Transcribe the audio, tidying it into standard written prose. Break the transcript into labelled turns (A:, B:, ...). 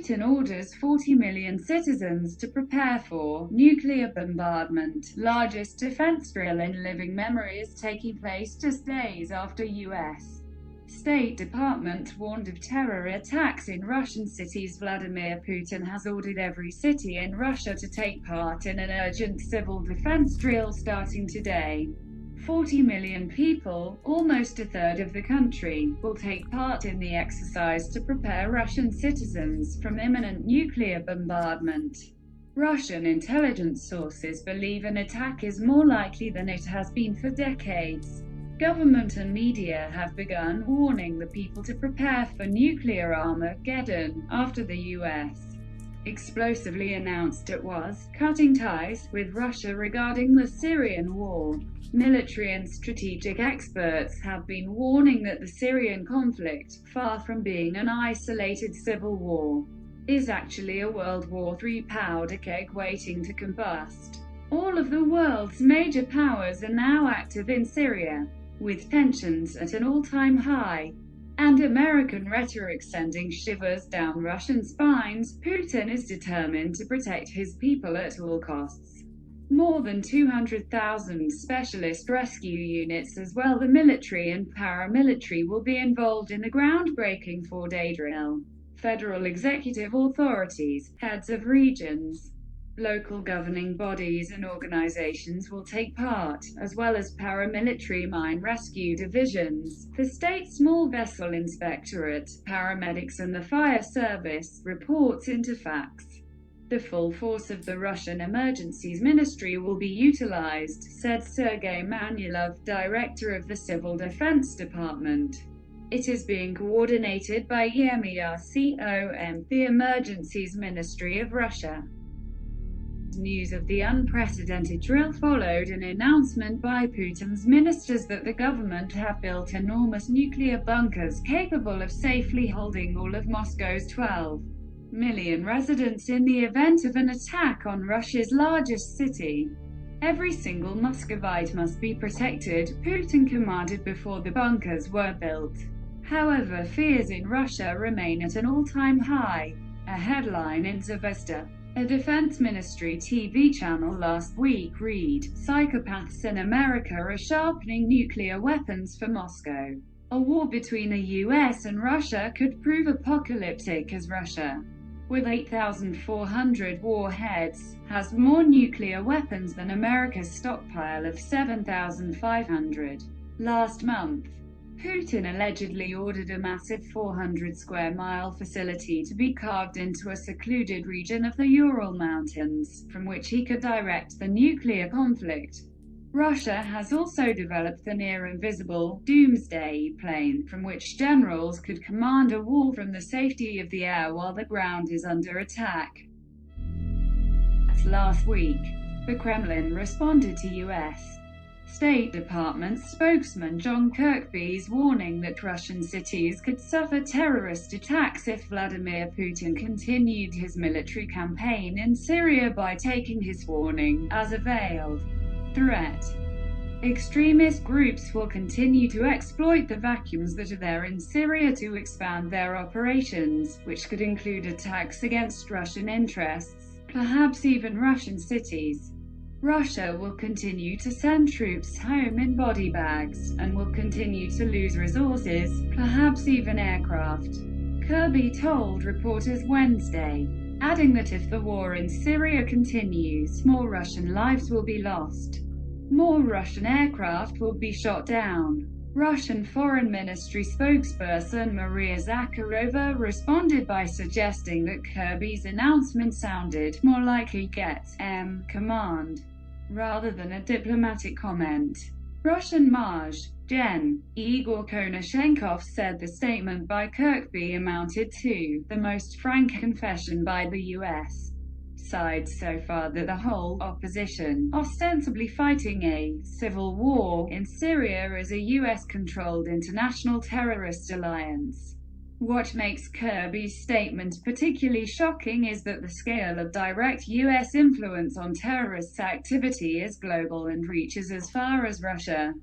A: Putin orders 40 million citizens to prepare for nuclear bombardment. Largest defense drill in living memory is taking place just days after U.S. State Department warned of terror attacks in Russian cities. Vladimir Putin has ordered every city in Russia to take part in an urgent civil defense drill starting today. 40 million people, almost a third of the country, will take part in the exercise to prepare Russian citizens from imminent nuclear bombardment. Russian intelligence sources believe an attack is more likely than it has been for decades. Government and media have begun warning the people to prepare for nuclear Armageddon after the U.S. explosively announced it was cutting ties with Russia regarding the Syrian war. Military and strategic experts have been warning that the Syrian conflict, far from being an isolated civil war, is actually a World War III powder keg waiting to combust. All of the world's major powers are now active in Syria, with tensions at an all-time high, and American rhetoric sending shivers down Russian spines. Putin is determined to protect his people at all costs. More than 200,000 specialist rescue units as well the military and paramilitary will be involved in the groundbreaking four-day drill. Federal executive authorities, heads of regions, local governing bodies and organizations will take part, as well as paramilitary mine rescue divisions, the state small vessel inspectorate, paramedics and the fire service, reports Interfax. The full force of the Russian Emergencies Ministry will be utilized, said Sergei Manilov, director of the Civil Defense Department. It is being coordinated by EMERCOM, the Emergencies Ministry of Russia. News of the unprecedented drill followed an announcement by Putin's ministers that the government have built enormous nuclear bunkers capable of safely holding all of Moscow's 12 million residents in the event of an attack on Russia's largest city. Every single Muscovite must be protected, Putin commanded before the bunkers were built. However, fears in Russia remain at an all-time high. A headline in Zvezda, a defense ministry TV channel last week, read, "Psychopaths in America are sharpening nuclear weapons for Moscow." A war between the US and Russia could prove apocalyptic as Russia, with 8,400 warheads, has more nuclear weapons than America's stockpile of 7,500. Last month, Putin allegedly ordered a massive 400-square-mile facility to be carved into a secluded region of the Ural Mountains, from which he could direct the nuclear conflict. Russia has also developed the near-invisible Doomsday plane, from which generals could command a war from the safety of the air while the ground is under attack. Last week, the Kremlin responded to U.S. State Department spokesman John Kirby's warning that Russian cities could suffer terrorist attacks if Vladimir Putin continued his military campaign in Syria by taking his warning as a veiled threat. Extremist groups will continue to exploit the vacuums that are there in Syria to expand their operations, which could include attacks against Russian interests, perhaps even Russian cities. Russia will continue to send troops home in body bags, and will continue to lose resources, perhaps even aircraft, Kirby told reporters Wednesday, adding that if the war in Syria continues, more Russian lives will be lost. More Russian aircraft will be shot down. Russian Foreign Ministry spokesperson Maria Zakharova responded by suggesting that Kirby's announcement sounded more like a command, rather than a diplomatic comment. Russian Maj. Gen. Igor Konashenkov said the statement by Kirby amounted to the most frank confession by the U.S. side so far that the whole opposition, ostensibly fighting a civil war in Syria, is a U.S.-controlled international terrorist alliance. What makes Kirby's statement particularly shocking is that the scale of direct U.S. influence on terrorist activity is global and reaches as far as Russia.